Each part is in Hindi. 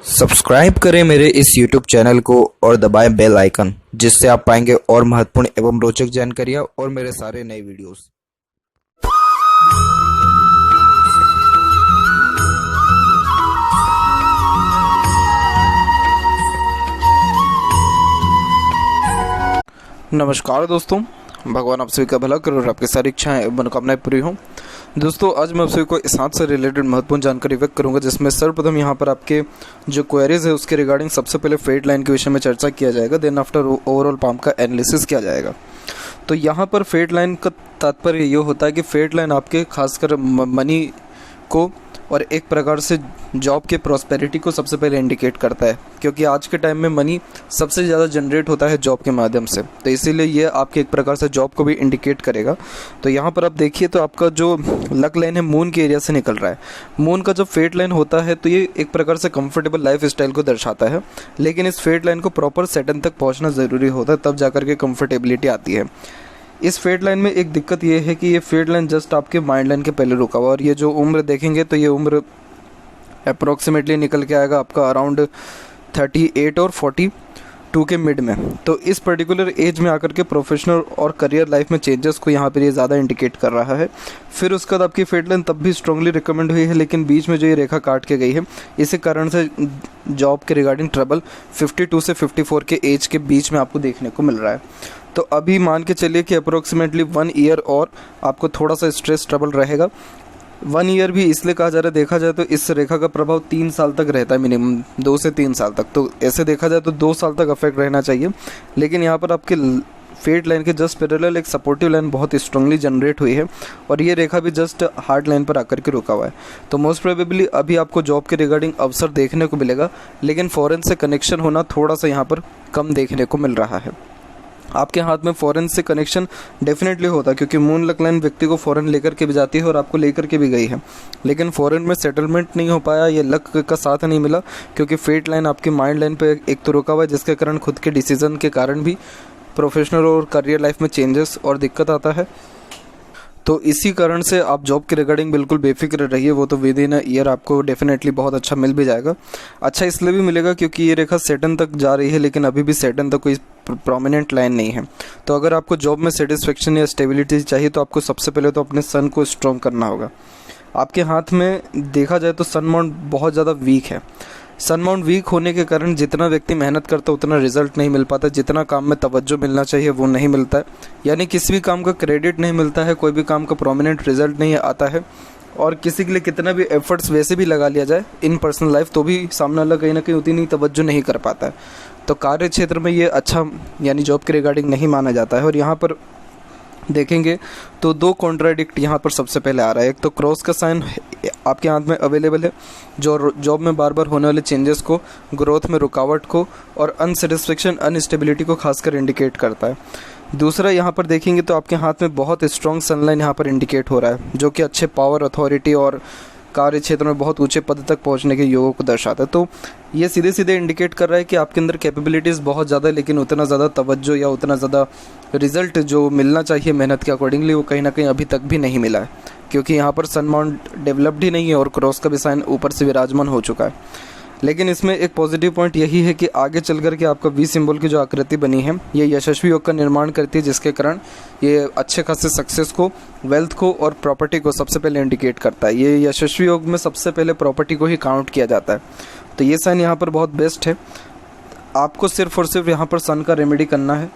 सब्सक्राइब करें मेरे इस YouTube चैनल को और दबाएं बेल आइकन, जिससे आप पाएंगे और महत्वपूर्ण एवं रोचक जानकारियाँ और मेरे सारे नए वीडियोस। नमस्कार दोस्तों, भगवान आप सभी का भला करे और आपकी सारी इच्छाएं एवं मनोकामनाएं पूरी हों। दोस्तों, आज मैं आप सभी को इस हाथ से रिलेटेड महत्वपूर्ण जानकारी व्यक्त करूंगा, जिसमें सर्वप्रथम यहां पर आपके जो क्वेरीज है उसके रिगार्डिंग सबसे पहले फेट लाइन के विषय में चर्चा किया जाएगा, देन आफ्टर ओवरऑल पाम का एनालिसिस किया जाएगा। तो यहाँ पर फेट लाइन का तात्पर्य ये होता है कि फेट लाइन आपके खासकर मनी को और एक प्रकार से जॉब के प्रॉस्पेरिटी को सबसे पहले इंडिकेट करता है, क्योंकि आज के टाइम में मनी सबसे ज़्यादा जनरेट होता है जॉब के माध्यम से। तो इसीलिए ये आपके एक प्रकार से जॉब को भी इंडिकेट करेगा। तो यहाँ पर आप देखिए तो आपका जो लक लाइन है मून के एरिया से निकल रहा है। मून का जब फेट लाइन होता है तो ये एक प्रकार से कंफर्टेबल लाइफ स्टाइल को दर्शाता है, लेकिन इस फेट लाइन को प्रॉपर सेटन तक पहुँचना ज़रूरी होता है, तब जाकर के कंफर्टेबिलिटी आती है। इस फेट लाइन में एक दिक्कत ये है कि ये फेट लाइन जस्ट आपके माइंड लाइन के पहले रुका हुआ, और ये जो उम्र देखेंगे तो ये उम्र अप्रोक्सीमेटली निकल के आएगा आपका अराउंड 38 और 42 के मिड में। तो इस पर्टिकुलर एज में आकर के प्रोफेशनल और करियर लाइफ में चेंजेस को यहाँ पर ये ज़्यादा इंडिकेट कर रहा है। फिर उसके बाद आपकी फेट लाइन तब भी स्ट्रांगली रिकमेंड हुई है, लेकिन बीच में जो ये रेखा काट के गई है, इसी कारण से जॉब के रिगार्डिंग ट्रबल 52 से 54 के एज के बीच में आपको देखने को मिल रहा है। तो अभी मान के चलिए कि अप्रोक्सीमेटली 1 ईयर और आपको थोड़ा सा स्ट्रेस ट्रबल रहेगा। 1 ईयर भी इसलिए कहा जा रहा है, देखा जाए तो इस रेखा का प्रभाव 3 साल तक रहता है, मिनिमम 2 से 3 साल तक। तो ऐसे देखा जाए तो 2 साल तक अफेक्ट रहना चाहिए, लेकिन यहाँ पर आपके फेट लाइन के जस्ट पैरेलल एक सपोर्टिव लाइन बहुत स्ट्रांगली जनरेट हुई है, और ये रेखा भी जस्ट हार्ड लाइन पर आकर के रुका हुआ है। तो मोस्ट प्रोबेबली अभी आपको जॉब के रिगार्डिंग अवसर देखने को मिलेगा, लेकिन फॉरेन से कनेक्शन होना थोड़ा सा यहाँ पर कम देखने को मिल रहा है। आपके हाथ में फॉरेन से कनेक्शन डेफिनेटली होता है, क्योंकि मून लक लाइन व्यक्ति को फॉरेन लेकर के भी जाती है और आपको लेकर के भी गई है, लेकिन फॉरेन में सेटलमेंट नहीं हो पाया, ये लक का साथ नहीं मिला, क्योंकि फेट लाइन आपकी माइंड लाइन पे एक तो रुका हुआ है, जिसके कारण खुद के डिसीजन के कारण भी प्रोफेशनल और करियर लाइफ में चेंजेस और दिक्कत आता है। तो इसी कारण से आप जॉब के रिगार्डिंग बिल्कुल बेफिक्र रहिए, वो तो विद इन अ ईयर आपको डेफिनेटली बहुत अच्छा मिल भी जाएगा। अच्छा इसलिए भी मिलेगा क्योंकि ये रेखा सेटन तक जा रही है, लेकिन अभी भी सेटन तक कोई प्रोमिनेंट लाइन नहीं है। तो अगर आपको जॉब में सेटिस्फेक्शन या स्टेबिलिटी चाहिए तो आपको सबसे पहले तो अपने सन को स्ट्रॉन्ग करना होगा। आपके हाथ में देखा जाए तो सन माउंट बहुत ज़्यादा वीक है। सन माउंट वीक होने के कारण जितना व्यक्ति मेहनत करता है उतना रिजल्ट नहीं मिल पाता, जितना काम में तवज्जो मिलना चाहिए वो नहीं मिलता है, यानी किसी भी काम का क्रेडिट नहीं मिलता है, कोई भी काम का प्रोमिनेंट रिजल्ट नहीं आता है, और किसी के लिए कितना भी एफर्ट्स वैसे भी लगा लिया जाए इन पर्सनल लाइफ तो भी सामने वाला कहीं ना कहीं उतनी तवज्जो नहीं कर पाता है। तो कार्य क्षेत्र में ये अच्छा यानी जॉब के रिगार्डिंग नहीं माना जाता है। और यहाँ पर देखेंगे तो 2 कॉन्ट्राडिक्ट यहाँ पर सबसे पहले आ रहा है। एक तो क्रॉस का साइन आपके हाथ में अवेलेबल है, जो जॉब में बार बार होने वाले चेंजेस को, ग्रोथ में रुकावट को और अनसेटिस्फेक्शन अनस्टेबिलिटी को खासकर इंडिकेट करता है। दूसरा यहाँ पर देखेंगे तो आपके हाथ में बहुत स्ट्रॉन्ग सनलाइन यहाँ पर इंडिकेट हो रहा है, जो कि अच्छे पावर अथॉरिटी और कार्य क्षेत्र में बहुत ऊंचे पद तक पहुंचने के योगों को दर्शाता है। तो ये सीधे सीधे इंडिकेट कर रहा है कि आपके अंदर कैपेबिलिटीज़ बहुत ज़्यादा है, लेकिन उतना ज़्यादा तवज्जो या उतना ज़्यादा रिजल्ट जो मिलना चाहिए मेहनत के अकॉर्डिंगली वो कहीं ना कहीं अभी तक भी नहीं मिला है, क्योंकि यहाँ पर सन माउंट डेवलप्ड ही नहीं है और क्रॉस का भी साइन ऊपर से विराजमान हो चुका है। लेकिन इसमें एक पॉजिटिव पॉइंट यही है कि आगे चल कर के आपका वी सिंबल की जो आकृति बनी है ये यशस्वी योग का निर्माण करती है, जिसके कारण ये अच्छे खासे सक्सेस को, वेल्थ को और प्रॉपर्टी को सबसे पहले इंडिकेट करता है। ये यशस्वी योग में सबसे पहले प्रॉपर्टी को ही काउंट किया जाता है। तो ये साइन यहाँ पर बहुत बेस्ट है। आपको सिर्फ और सिर्फ यहाँ पर सन का रेमेडी करना है,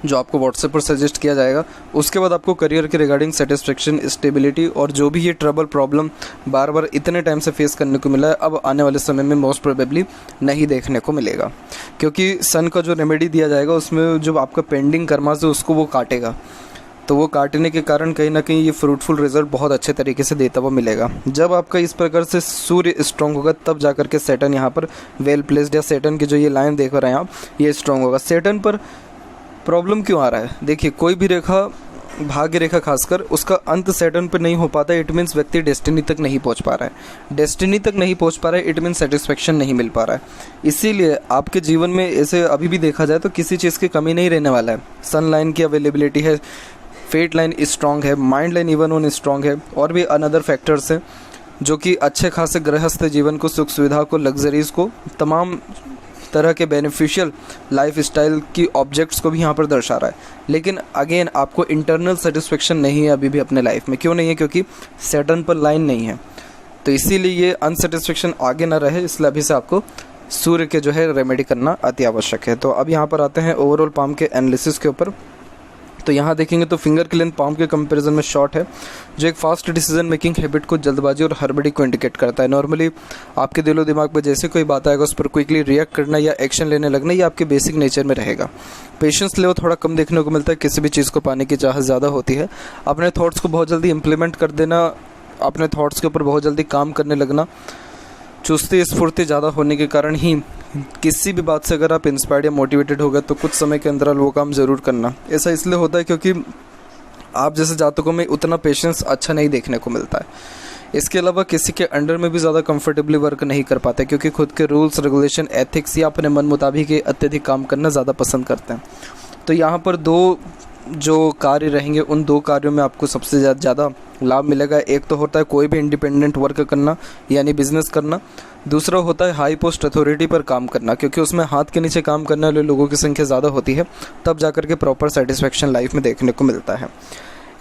जो आपको व्हाट्सएप पर सजेस्ट किया जाएगा। उसके बाद आपको करियर के रिगार्डिंग सेटिस्फेक्शन, स्टेबिलिटी और जो भी ये ट्रबल प्रॉब्लम बार बार इतने टाइम से फेस करने को मिला है, अब आने वाले समय में मोस्ट प्रोबेबली नहीं देखने को मिलेगा, क्योंकि सन का जो रेमेडी दिया जाएगा उसमें जो आपका पेंडिंग कर्मा से उसको वो काटेगा। तो वो काटने के कारण कहीं ना कहीं ये फ्रूटफुल रिजल्ट बहुत अच्छे तरीके से देता हुआ मिलेगा। जब आपका इस प्रकार से सूर्य स्ट्रॉन्ग होगा तब जाकर के सैटर्न यहाँ पर वेल प्लेस्ड, या सैटर्न की जो ये लाइन देख रहे हैं आप, ये स्ट्रॉन्ग होगा। सैटर्न पर प्रॉब्लम क्यों आ रहा है? देखिए, कोई भी रेखा, भाग्य रेखा खासकर, उसका अंत सैटर्न पर नहीं हो पाता, इट मीन्स व्यक्ति डेस्टिनी तक नहीं पहुंच पा रहा है। डेस्टिनी तक नहीं पहुंच पा रहा है, इट मीन्स सेटिस्फेक्शन नहीं मिल पा रहा है। इसीलिए आपके जीवन में ऐसे अभी भी देखा जाए तो किसी चीज़ की कमी नहीं रहने वाला है। सन लाइन की अवेलेबिलिटी है, फेट लाइन स्ट्रॉन्ग है, mind line even on strong है, और भी अनदर फैक्टर्स हैं। जो कि अच्छे खासे गृहस्थ जीवन को, सुख सुविधा को, लग्जरीज को, तमाम तरह के बेनिफिशियल लाइफ स्टाइल की ऑब्जेक्ट्स को भी यहाँ पर दर्शा रहा है। लेकिन अगेन आपको इंटरनल सेटिस्फेक्शन नहीं है अभी भी अपने लाइफ में। क्यों नहीं है? क्योंकि सैटर्न पर लाइन नहीं है, तो इसीलिए ये अनसेटिस्फेक्शन आगे ना रहे, इसलिए अभी से आपको सूर्य के जो है रेमेडी करना अति आवश्यक है। तो अब यहाँ पर आते हैं ओवरऑल पाम के एनालिसिस के ऊपर। तो यहाँ देखेंगे तो फिंगर की लेंथ पाम के कंपैरिजन में शॉर्ट है, जो एक फास्ट डिसीजन मेकिंग हैबिट को, जल्दबाजी और हड़बड़ी को इंडिकेट करता है। नॉर्मली आपके दिलो दिमाग पर जैसे कोई बात आएगा उस पर क्विकली रिएक्ट करना या एक्शन लेने लगना, ये आपके बेसिक नेचर में रहेगा। पेशेंस लेवल थोड़ा कम देखने को मिलता है, किसी भी चीज़ को पाने की चाहत ज़्यादा होती है। अपने थॉट्स को बहुत जल्दी इम्प्लीमेंट कर देना, अपने थॉट्स के ऊपर बहुत जल्दी काम करने लगना, चुस्ती स्फूर्ति ज़्यादा होने के कारण ही किसी भी बात से अगर आप इंस्पायर्ड या मोटिवेटेड हो गए तो कुछ समय के अंदर वो काम ज़रूर करना। ऐसा इसलिए होता है क्योंकि आप जैसे जातकों में उतना पेशेंस अच्छा नहीं देखने को मिलता है। इसके अलावा किसी के अंडर में भी ज़्यादा कंफर्टेबली वर्क नहीं कर पाते, क्योंकि खुद के रूल्स रेगुलेशन एथिक्स या अपने मन मुताबिक अत्यधिक काम करना ज़्यादा पसंद करते हैं। तो यहाँ पर दो जो कार्य रहेंगे, उन दो कार्यों में आपको सबसे ज़्यादा लाभ मिलेगा। एक तो होता है कोई भी इंडिपेंडेंट वर्क करना यानी बिजनेस करना, दूसरा होता है हाई पोस्ट अथॉरिटी पर काम करना, क्योंकि उसमें हाथ के नीचे काम करने वाले लोगों की संख्या ज़्यादा होती है, तब जाकर के प्रॉपर सेटिस्फेक्शन लाइफ में देखने को मिलता है।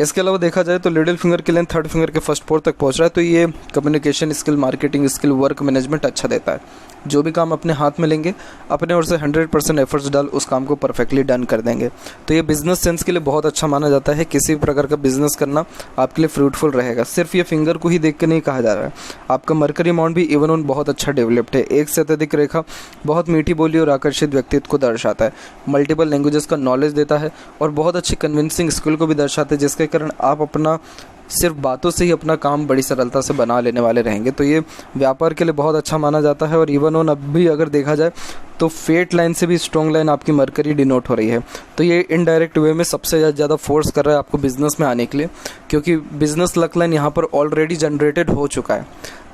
इसके अलावा देखा जाए तो लिटिल फिंगर की लेंथ थर्ड फिंगर के फर्स्ट फोर तक पहुंच रहा है, तो ये communication skill, marketing skill, work management अच्छा देता है। जो भी काम अपने हाथ में लेंगे, अपने ओर से 100% एफर्ट्स डाल उस काम को परफेक्टली डन कर देंगे। तो ये बिजनेस सेंस के लिए बहुत अच्छा माना जाता है। किसी भी प्रकार का बिजनेस करना आपके लिए फ्रूटफुल रहेगा। सिर्फ ये फिंगर को ही देख के नहीं कहा जा रहा है, आपका मरकरी अमाउंट भी इवन ऑन बहुत अच्छा डेवलप्ड है। एक से अत्यधिक रेखा बहुत मीठी बोली और आकर्षित व्यक्तित्व को दर्शाता है, मल्टीपल लैंग्वेजेस का नॉलेज देता है और बहुत अच्छी कन्विंसिंग स्किल को भी दर्शाते हैं, जिसके कारण आप अपना सिर्फ बातों से ही अपना काम बड़ी सरलता से बना लेने वाले रहेंगे। तो ये व्यापार के लिए बहुत अच्छा माना जाता है। और इवन ऑन अब भी अगर देखा जाए तो फेट लाइन से भी स्ट्रॉन्ग लाइन आपकी मरकरी डिनोट हो रही है, तो ये इनडायरेक्ट वे में सबसे ज़्यादा फोर्स कर रहा है आपको बिजनेस में आने के लिए, क्योंकि बिजनेस लक लाइन यहाँ पर ऑलरेडी जनरेटेड हो चुका है।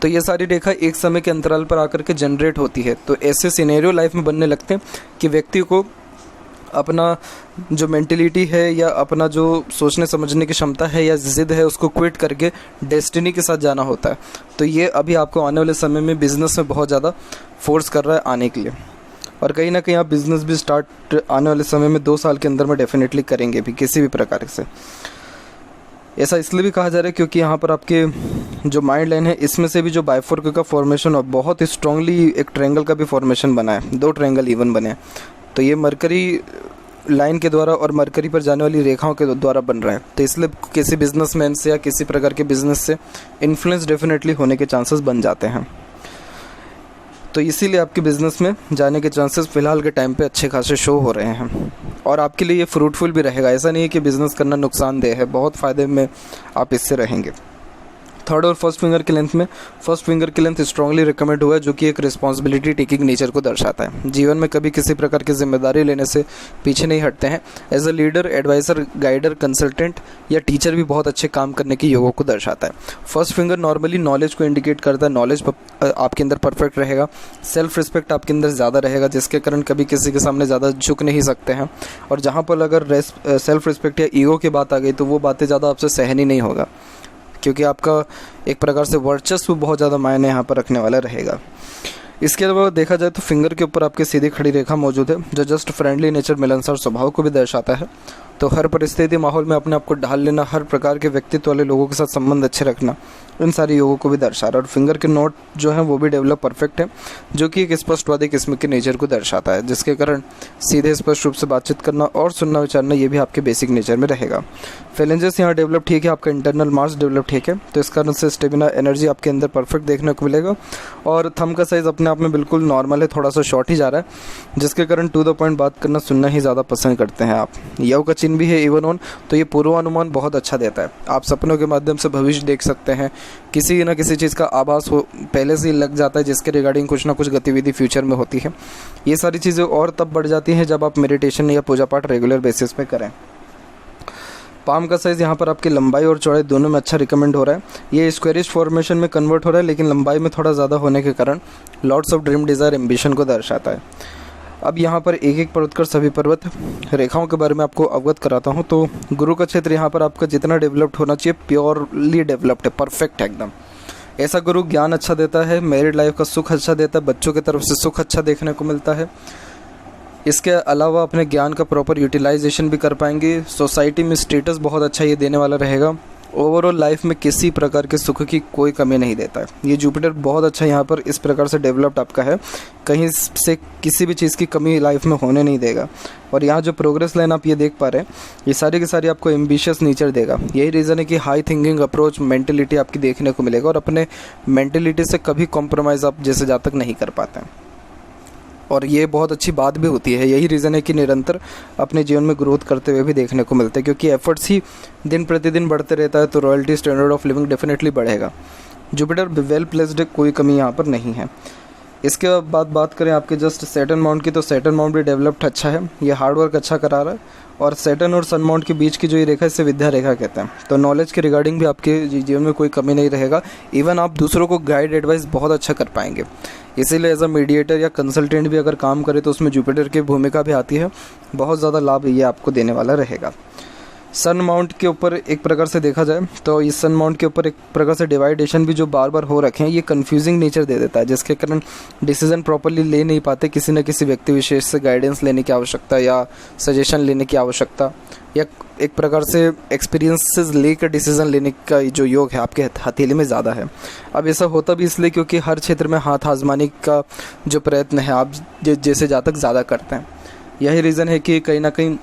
तो ये सारी रेखा एक समय के अंतराल पर आकर के जनरेट होती है। तो ऐसे सिनेरियो लाइफ में बनने लगते हैं कि व्यक्ति को अपना जो मेंटलिटी है या अपना जो सोचने समझने की क्षमता है या ज़िद है, उसको क्विट करके डेस्टिनी के साथ जाना होता है। तो ये अभी आपको आने वाले समय में बिज़नेस में बहुत ज़्यादा फोर्स कर रहा है आने के लिए। और कहीं ना कहीं आप बिज़नेस भी स्टार्ट आने वाले समय में 2 साल के अंदर में डेफिनेटली करेंगे भी किसी भी प्रकार से। ऐसा इसलिए भी कहा जा रहा है क्योंकि यहाँ पर आपके जो माइंड लाइन है, इसमें से भी जो बाइफोर्क का फॉर्मेशन और बहुत स्ट्रांगली एक ट्रायंगल का भी फॉर्मेशन बना है, 2 ट्रायंगल इवन बने हैं। तो ये मरकरी लाइन के द्वारा और मरकरी पर जाने वाली रेखाओं के द्वारा बन रहा है। तो इसलिए किसी बिजनेसमैन से या किसी प्रकार के बिजनेस से इन्फ्लुएंस डेफिनेटली होने के चांसेस बन जाते हैं। तो इसीलिए आपके बिज़नेस में जाने के चांसेस फ़िलहाल के टाइम पे अच्छे खासे शो हो रहे हैं और आपके लिए ये फ्रूटफुल भी रहेगा। ऐसा नहीं है कि बिज़नेस करना नुकसानदेह है, बहुत फ़ायदे में आप इससे रहेंगे। थर्ड और फर्स्ट फिंगर की लेंथ में फर्स्ट फिंगर की लेंथ स्ट्रांगली रिकमेंड हुआ है, जो कि एक रिस्पॉन्सिबिलिटी टेकिंग नेचर को दर्शाता है। जीवन में कभी किसी प्रकार की जिम्मेदारी लेने से पीछे नहीं हटते हैं। As a leader, adviser, guider, consultant या टीचर भी बहुत अच्छे काम करने की योगों को दर्शाता है। फर्स्ट फिंगर नॉर्मली नॉलेज को इंडिकेट करता है। नॉलेज आपके अंदर परफेक्ट रहेगा, सेल्फ रिस्पेक्ट आपके अंदर ज़्यादा रहेगा, जिसके कारण कभी किसी के सामने ज़्यादा झुक नहीं सकते हैं। और जहाँ पर अगर सेल्फ रिस्पेक्ट या ईगो की बात आ गई तो वो बातें ज़्यादा आपसे सहन ही नहीं होगा, क्योंकि आपका एक प्रकार से वर्चस्व बहुत ज़्यादा मायने यहाँ पर रखने वाला रहेगा। इसके अलावा देखा जाए तो फिंगर के ऊपर आपके सीधी खड़ी रेखा मौजूद है, जो जस्ट फ्रेंडली नेचर, मिलनसार स्वभाव को भी दर्शाता है। तो हर परिस्थिति माहौल में अपने आप को ढाल लेना, हर प्रकार के व्यक्तित्व वाले लोगों के साथ संबंध अच्छे रखना, इन सारी योगों को भी दर्शा रहा है। और फिंगर के नोट जो हैं वो भी डेवलप परफेक्ट है, जो कि एक स्पष्टवादी किस्म के नेचर को दर्शाता है, जिसके कारण सीधे स्पष्ट रूप से बातचीत करना और सुनना विचारना ये भी आपके बेसिक नेचर में रहेगा। फैलेंजेस यहाँ डेवलप ठीक है, आपका इंटरनल मार्स डेवलप ठीक है, तो इस कारण से स्टेमिना, एनर्जी आपके अंदर परफेक्ट देखने को मिलेगा। और थंब का साइज़ अपने आप में बिल्कुल नॉर्मल है, थोड़ा सा शॉर्ट ही जा रहा है, जिसके कारण टू द पॉइंट बात करना, सुनना ही ज़्यादा पसंद करते हैं आप। यव का चिन्ह भी है इवन ऑन, तो ये पूर्वानुमान बहुत अच्छा देता है। आप सपनों के माध्यम से भविष्य देख सकते हैं, किसी न किसी चीज़ का आभास हो पहले से ही लग जाता है, जिसके रिगार्डिंग कुछ ना कुछ गतिविधि फ्यूचर में होती है। ये सारी चीज़ें और तब बढ़ जाती हैं जब आप मेडिटेशन या पूजा पाठ रेगुलर बेसिस पे करें। पाम का साइज़ यहाँ पर आपकी लंबाई और चौड़ाई दोनों में अच्छा रिकमेंड हो रहा है। ये स्क्वेरिश फॉर्मेशन में कन्वर्ट हो रहा है, लेकिन लंबाई में थोड़ा ज़्यादा होने के कारण lots of dream, desire, ambition को दर्शाता है। अब यहाँ पर एक एक पर्वत कर सभी पर्वत रेखाओं के बारे में आपको अवगत कराता हूँ। तो गुरु का क्षेत्र यहाँ पर आपका जितना डेवलप्ड होना चाहिए, प्योरली डेवलप्ड है, परफेक्ट है एकदम। ऐसा गुरु ज्ञान अच्छा देता है, मैरिड लाइफ का सुख अच्छा देता है, बच्चों की तरफ से सुख अच्छा देखने को मिलता है। इसके अलावा अपने ज्ञान का प्रॉपर यूटिलाइजेशन भी कर पाएंगे। सोसाइटी में स्टेटस बहुत अच्छा ये देने वाला रहेगा। ओवरऑल लाइफ में किसी प्रकार के सुख की कोई कमी नहीं देता है। ये जुपिटर बहुत अच्छा यहाँ पर इस प्रकार से डेवलप्ड आपका है, कहीं से किसी भी चीज़ की कमी लाइफ में होने नहीं देगा। और यहाँ जो प्रोग्रेस लाइन आप ये देख पा रहे हैं, ये सारी की सारी आपको एम्बिशियस नेचर देगा। यही रीज़न है कि हाई थिंकिंग अप्रोच मेंटेलिटी आपकी देखने को मिलेगा और अपने मेंटेलिटी से कभी कॉम्प्रोमाइज़ आप जैसे जहाँ तक नहीं कर पाते हैं। और ये बहुत अच्छी बात भी होती है। यही रीज़न है कि निरंतर अपने जीवन में ग्रोथ करते हुए भी देखने को मिलते हैं, क्योंकि एफर्ट्स ही दिन प्रतिदिन बढ़ते रहता है तो royalty standard of living definitely बढ़ेगा। जुपिटर वेल प्लेस्ड है, कोई कमी यहाँ पर नहीं है। इसके बाद बात करें आपके जस्ट सैटर्न माउंट की, तो सैटर्न माउंट भी डेवलप्ड अच्छा है, ये हार्डवर्क अच्छा करा रहा है। और सैटर्न और सन माउंट के बीच की जो ये रेखा है इसे विद्या रेखा कहते हैं। तो नॉलेज के रिगार्डिंग भी आपके जीवन में कोई कमी नहीं रहेगा। इवन आप दूसरों को गाइड एडवाइस बहुत अच्छा कर पाएंगे। इसीलिए एज अ मीडिएटर या कंसल्टेंट भी अगर काम करें तो उसमें जुपिटर की भूमिका भी आती है। बहुत ज़्यादा लाभ ये आपको देने वाला रहेगा। सन माउंट के ऊपर एक प्रकार से देखा जाए तो इस सन माउंट के ऊपर एक प्रकार से डिवाइडेशन भी जो बार बार हो रखे हैं, ये कंफ्यूजिंग नेचर दे देता है, जिसके कारण डिसीजन प्रॉपरली ले नहीं पाते। किसी न किसी व्यक्ति विशेष से गाइडेंस लेने की आवश्यकता या सजेशन लेने की आवश्यकता, या एक प्रकार से एक्सपीरियंसेस लेकर डिसीजन लेने का जो योग है आपके हथेली में ज़्यादा है। अब ऐसा होता भी इसलिए क्योंकि हर क्षेत्र में हाथ आजमाने का जो प्रयत्न है आप जैसे जहाँ तक ज़्यादा करते हैं। यही रीज़न है कि कहीं ना कहीं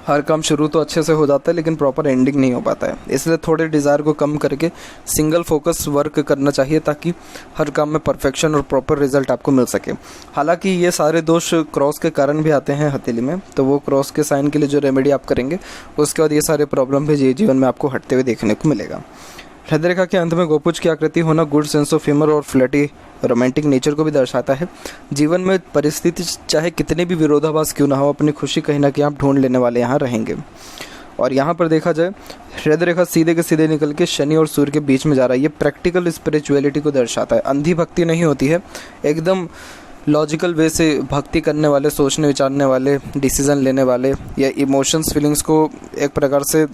हर काम शुरू तो अच्छे से हो जाता है लेकिन प्रॉपर एंडिंग नहीं हो पाता है। इसलिए थोड़े डिज़ायर को कम करके सिंगल फोकस वर्क करना चाहिए ताकि हर काम में परफेक्शन और प्रॉपर रिजल्ट आपको मिल सके। हालांकि ये सारे दोष क्रॉस के कारण भी आते हैं हथेली में, तो वो क्रॉस के साइन के लिए जो रेमेडी आप करेंगे उसके बाद ये सारे प्रॉब्लम भी जीवन में आपको हटते हुए देखने को मिलेगा। हृदय रेखा के अंत में गोपुज की आकृति होना गुड सेंस ऑफ ह्यूमर और फ्लर्टी रोमांटिक नेचर को भी दर्शाता है। जीवन में परिस्थिति चाहे कितने भी विरोधाभास क्यों ना हो, अपनी खुशी कहीं ना कहीं आप ढूंढ लेने वाले यहाँ रहेंगे। और यहाँ पर देखा जाए हृदय रेखा सीधे के सीधे निकल के शनि और सूर्य के बीच में जा रहा है। ये प्रैक्टिकल स्पिरिचुअलिटी को दर्शाता है। अंधी भक्ति नहीं होती है, एकदम लॉजिकल वे से भक्ति करने वाले, सोचने विचारने वाले, डिसीज़न लेने वाले या इमोशंस फीलिंग्स को एक प्रकार से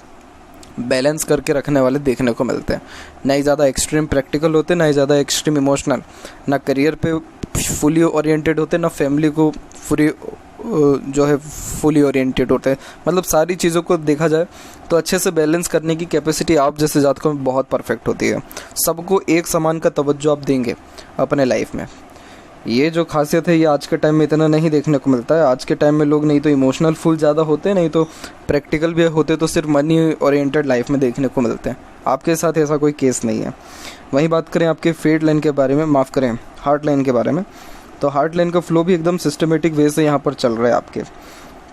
बैलेंस करके रखने वाले देखने को मिलते हैं। ना ही ज़्यादा एक्सट्रीम प्रैक्टिकल होते, ना ही ज़्यादा एक्सट्रीम इमोशनल, ना करियर पे फुली ओरिएंटेड होते, ना फैमिली को फुली ओरिएंटेड होते हैं। मतलब सारी चीज़ों को देखा जाए तो अच्छे से बैलेंस करने की कैपेसिटी आप जैसे जातकों में बहुत परफेक्ट होती है। सबको एक समान का तवज्जो आप देंगे अपने लाइफ में। ये जो खासियत है ये आज के टाइम में इतना नहीं देखने को मिलता है। आज के टाइम में लोग नहीं तो इमोशनल फुल ज़्यादा होते हैं, नहीं तो प्रैक्टिकल भी होते, तो सिर्फ मनी ओरिएंटेड लाइफ में देखने को मिलते हैं। आपके साथ ऐसा कोई केस नहीं है। वहीं बात करें आपके फेट लाइन के बारे में, माफ़ करें हार्ट लाइन के बारे में, तो हार्ट लाइन का फ्लो भी एकदम सिस्टमेटिक वे से यहाँ पर चल रहा है आपके।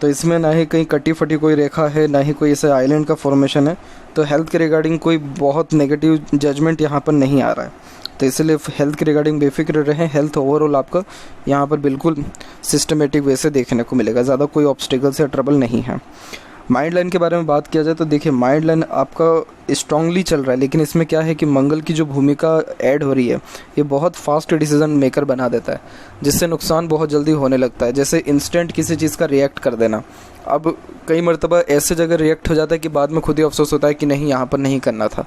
तो इसमें ना ही कहीं कटी फटी कोई रेखा है, ना ही कोई ऐसे आइलैंड का फॉर्मेशन है। तो हेल्थ के रिगार्डिंग कोई बहुत नेगेटिव जजमेंट यहाँ पर नहीं आ रहा है। तो इसलिए हेल्थ के रिगार्डिंग बेफिक्र रहें। हेल्थ ओवरऑल आपका यहाँ पर बिल्कुल सिस्टमेटिक वे से देखने को मिलेगा, ज़्यादा कोई ऑब्स्टिकल्स या ट्रबल नहीं है। माइंड लाइन के बारे में बात किया जाए तो देखिए माइंड लाइन आपका स्ट्रांगली चल रहा है, लेकिन इसमें क्या है कि मंगल की जो भूमिका ऐड हो रही है ये बहुत फास्ट डिसीजन मेकर बना देता है, जिससे नुकसान बहुत जल्दी होने लगता है। जैसे इंस्टेंट किसी चीज़ का रिएक्ट कर देना। अब कई मरतबा ऐसे जगह रिएक्ट हो जाता है कि बाद में खुद ही अफसोस होता है कि नहीं यहाँ पर नहीं करना था।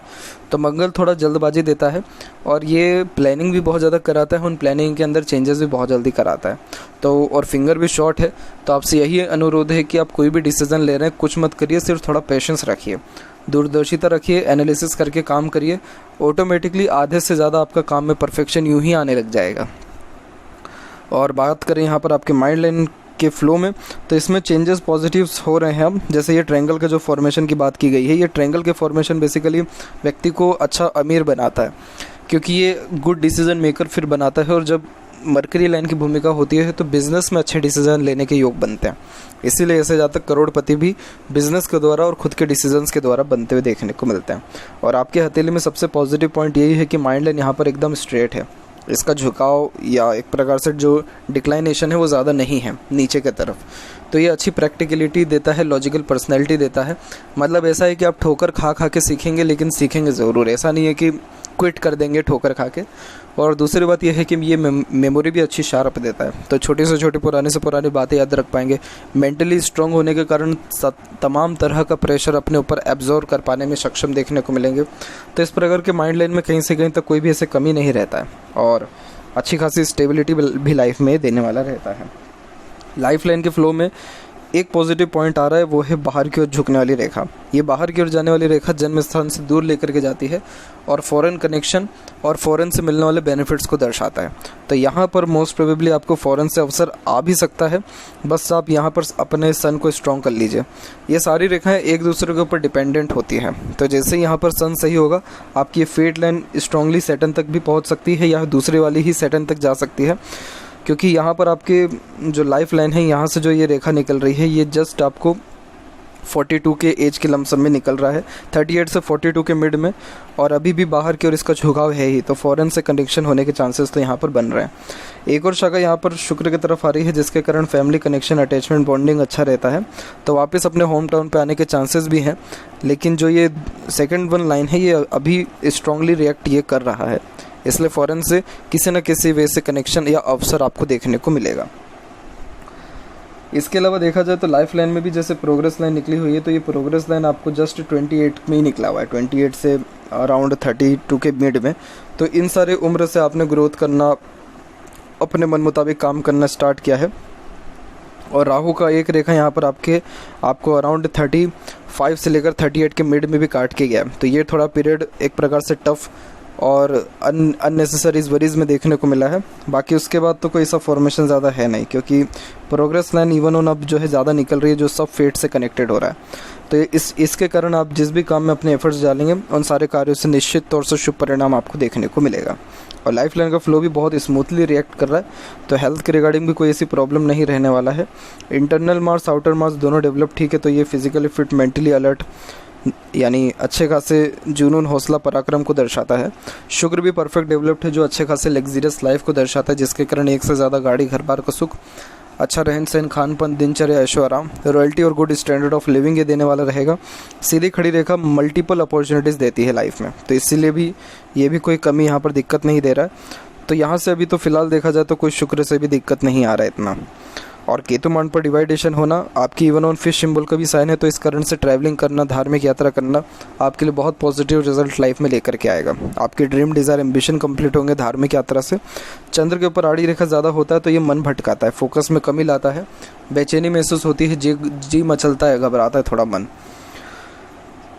तो मंगल थोड़ा जल्दबाजी देता है और ये प्लानिंग भी बहुत ज़्यादा कराता है, उन प्लानिंग के अंदर चेंजेस भी बहुत जल्दी कराता है। तो और फिंगर भी शॉर्ट है, तो आपसे यही अनुरोध है कि आप कोई भी डिसीज़न ले रहे हैं कुछ मत करिए, सिर्फ थोड़ा पेशेंस रखिए, दूरदर्शिता रखिए, एनालिसिस करके काम करिए। ऑटोमेटिकली आधे से ज़्यादा आपका काम में परफेक्शन यूँ ही आने लग जाएगा। और बात करें यहाँ पर आपके माइंड लाइन के फ्लो में, तो इसमें चेंजेस पॉजिटिव्स हो रहे हैं। अब जैसे ये ट्रायंगल का जो फॉर्मेशन की बात की गई है, ये ट्रायंगल के फॉर्मेशन बेसिकली व्यक्ति को अच्छा अमीर बनाता है, क्योंकि ये गुड डिसीजन मेकर फिर बनाता है। और जब मरकरी लाइन की भूमिका होती है तो बिज़नेस में अच्छे डिसीजन लेने के योग बनते हैं। इसीलिए ऐसे ज़्यादा करोड़पति भी बिज़नेस के द्वारा और खुद के डिसीजंस के द्वारा बनते हुए देखने को मिलते हैं। और आपके हथेली में सबसे पॉजिटिव पॉइंट यही है कि माइंड लाइन यहाँ पर एकदम स्ट्रेट है, इसका झुकाव या एक प्रकार से जो डिक्लाइनेशन है वो ज़्यादा नहीं है नीचे की तरफ। तो ये अच्छी प्रैक्टिकलिटी देता है, लॉजिकल पर्सनैलिटी देता है। मतलब ऐसा है कि आप ठोकर खा खा के सीखेंगे, लेकिन सीखेंगे ज़रूर। ऐसा नहीं है कि क्विट कर देंगे ठोकर खा के। और दूसरी बात यह है कि ये मेमोरी भी अच्छी शार्प देता है, तो छोटी से छोटी पुरानी से पुरानी बातें याद रख पाएंगे। मेंटली स्ट्रांग होने के कारण तमाम तरह का प्रेशर अपने ऊपर एब्जॉर्व कर पाने में सक्षम देखने को मिलेंगे। तो इस प्रकार के माइंड लाइन में कहीं से कहीं तक कोई भी ऐसे कमी नहीं रहता है और अच्छी खासी स्टेबिलिटी भी लाइफ में देने वाला रहता है। लाइफ लाइन के फ्लो में एक पॉजिटिव पॉइंट आ रहा है, वो है बाहर की ओर झुकने वाली रेखा। ये बाहर की ओर जाने वाली रेखा जन्म स्थान से दूर लेकर के जाती है और फॉरेन कनेक्शन और फॉरेन से मिलने वाले बेनिफिट्स को दर्शाता है। तो यहाँ पर मोस्ट प्रोबेबली आपको फॉरेन से अवसर आ भी सकता है, बस आप यहाँ पर अपने सन को स्ट्रॉन्ग कर लीजिए। ये सारी रेखाएं एक दूसरे के ऊपर डिपेंडेंट होती हैं, तो जैसे यहाँ पर सन सही होगा आपकी ये फेट लाइन स्ट्रांगली सैटर्न तक भी पहुँच सकती है या दूसरे वाली ही सैटर्न तक जा सकती है, क्योंकि यहाँ पर आपके जो लाइफ लाइन है यहाँ से जो ये रेखा निकल रही है ये जस्ट आपको 42 के एज के लमसम में निकल रहा है, 38 से 42 के मिड में, और अभी भी बाहर की ओर इसका झुकाव है ही, तो फॉरेन से कनेक्शन होने के चांसेस तो यहाँ पर बन रहे हैं। एक और शाखा यहाँ पर शुक्र की तरफ आ रही है जिसके कारण फैमिली कनेक्शन, अटैचमेंट, बॉन्डिंग अच्छा रहता है, तो वापस अपने होम टाउन पे आने के चांसेस भी हैं। लेकिन जो ये सेकंड वन लाइन है ये अभी स्ट्रांगली रिएक्ट ये कर रहा है, इसलिए फॉरेन से किसी न किसी वे से कनेक्शन या अवसर आपको देखने को मिलेगा। इसके अलावा देखा जाए तो लाइफ लाइन में भी जैसे प्रोग्रेस लाइन निकली हुई है, तो ये प्रोग्रेस लाइन आपको जस्ट 28 में ही निकला हुआ है, 28 से अराउंड 32 के मिड में। तो इन सारे उम्र से आपने ग्रोथ करना, अपने मन मुताबिक काम करना स्टार्ट किया है। और राहु का एक रेखा यहाँ पर आपको अराउंड 35 से लेकर 38 के मिड में भी काट के गया है, तो ये थोड़ा पीरियड एक प्रकार से टफ और अननेसेसरी वरीज में देखने को मिला है। बाकी उसके बाद तो कोई सा फॉर्मेशन ज़्यादा है नहीं, क्योंकि प्रोग्रेस लाइन इवन ऑन अब जो है ज़्यादा निकल रही है, जो सब फेट से कनेक्टेड हो रहा है। तो इसके कारण आप जिस भी काम में अपने एफर्ट्स डालेंगे उन सारे कार्यों से निश्चित तौर से शुभ परिणाम आपको देखने को मिलेगा। और लाइफ लाइन का फ्लो भी बहुत स्मूथली रिएक्ट कर रहा है, तो हेल्थ के रिगार्डिंग भी कोई ऐसी प्रॉब्लम नहीं रहने वाला है। इंटरनल मार्स, आउटर मार्स दोनों डेवलप ठीक है, तो ये फिजिकली फिट, मेंटली अलर्ट, यानी अच्छे खासे जुनून, हौसला, पराक्रम को दर्शाता है। शुक्र भी परफेक्ट डेवलप्ड है, जो अच्छे खासे लग्जरियस लाइफ को दर्शाता है, जिसके कारण एक से ज़्यादा गाड़ी, घर बार का सुख, अच्छा रहन सहन, खान पान, दिनचर्या, ऐशो आराम, रॉयल्टी और गुड स्टैंडर्ड ऑफ लिविंग ये देने वाला रहेगा। सीधी खड़ी रेखा मल्टीपल अपॉर्चुनिटीज़ देती है लाइफ में, तो इसीलिए भी ये भी कोई कमी यहाँ पर दिक्कत नहीं दे रहा है। तो यहाँ से अभी तो फिलहाल देखा जाए तो कोई शुक्र से भी दिक्कत नहीं आ रहा है इतना। और केतु मान पर डिवाइडेशन होना आपकी इवन ऑन फिश सिंबल का भी साइन है, तो इस कारण से ट्रैवलिंग करना, धार्मिक यात्रा करना आपके लिए बहुत पॉजिटिव रिजल्ट लाइफ में लेकर के आएगा। आपके ड्रीम, डिज़ायर, एम्बिशन कंप्लीट होंगे धार्मिक यात्रा से। चंद्र के ऊपर आड़ी रेखा ज़्यादा होता है तो ये मन भटकाता है, फोकस में कमी लाता है, बेचैनी महसूस होती है, जी मचलता है, घबराता है थोड़ा मन।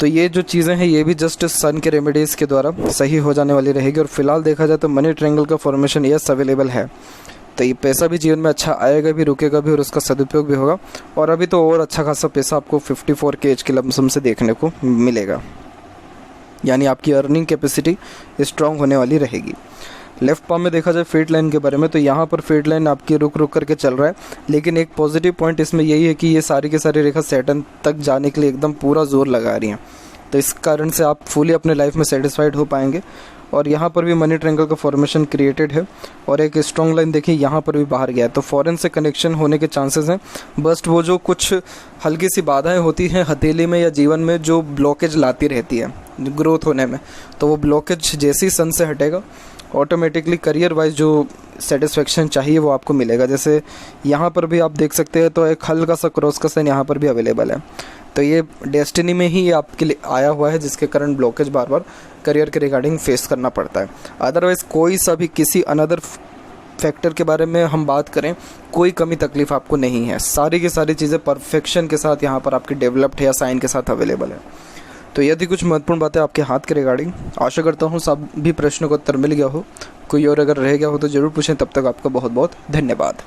तो ये जो चीज़ें हैं ये भी जस्ट सन के रेमेडीज़ के द्वारा सही हो जाने वाली रहेगी। और फिलहाल देखा जाए तो मनी ट्रायंगल का फॉर्मेशन यस अवेलेबल है, तो ये पैसा भी जीवन में अच्छा आएगा भी, रुकेगा भी और उसका सदुपयोग भी होगा। और अभी तो और अच्छा खासा पैसा आपको 54 के एज के लमसम से देखने को मिलेगा, यानी आपकी अर्निंग कैपेसिटी स्ट्रांग होने वाली रहेगी। लेफ्ट पाम में देखा जाए फेट लाइन के बारे में, तो यहाँ पर फेट लाइन आपकी रुक करके चल रहा है, लेकिन एक पॉजिटिव पॉइंट इसमें यही है कि ये सारी की सारी रेखा सैटर्न तक जाने के लिए एकदम पूरा जोर लगा रही हैं, तो इस कारण से आप फुली अपने लाइफ में सेटिस्फाइड हो पाएंगे। और यहाँ पर भी मनी ट्रायंगल का फॉर्मेशन क्रिएटेड है और एक स्ट्रॉन्ग लाइन देखिए यहाँ पर भी बाहर गया है, तो फॉरेन से कनेक्शन होने के चांसेस हैं। बस वो जो कुछ हल्की सी बाधाएं होती हैं हथेली में या जीवन में जो ब्लॉकेज लाती रहती है ग्रोथ होने में, तो वो ब्लॉकेज जैसे ही सन से हटेगा ऑटोमेटिकली करियर वाइज जो सेटिस्फेक्शन चाहिए वो आपको मिलेगा। जैसे यहाँ पर भी आप देख सकते हैं तो एक हल्का सा क्रॉस का साइन यहाँ पर भी अवेलेबल है, तो ये डेस्टिनी में ही आपके लिए आया हुआ है, जिसके कारण ब्लॉकेज बार बार करियर के रिगार्डिंग फेस करना पड़ता है। अदरवाइज़ कोई सा भी किसी अनदर फैक्टर के बारे में हम बात करें, कोई कमी तकलीफ आपको नहीं है, सारी की सारी चीज़ें परफेक्शन के साथ यहाँ पर आपकी डेवलप्ड है या साइन के साथ अवेलेबल है। तो यदि कुछ महत्वपूर्ण बातें आपके हाथ के रिगार्डिंग, आशा करता हूँ सभी प्रश्नों का उत्तर मिल गया हो। कोई और अगर रह गया हो तो ज़रूर पूछें। तब तक आपका बहुत बहुत धन्यवाद।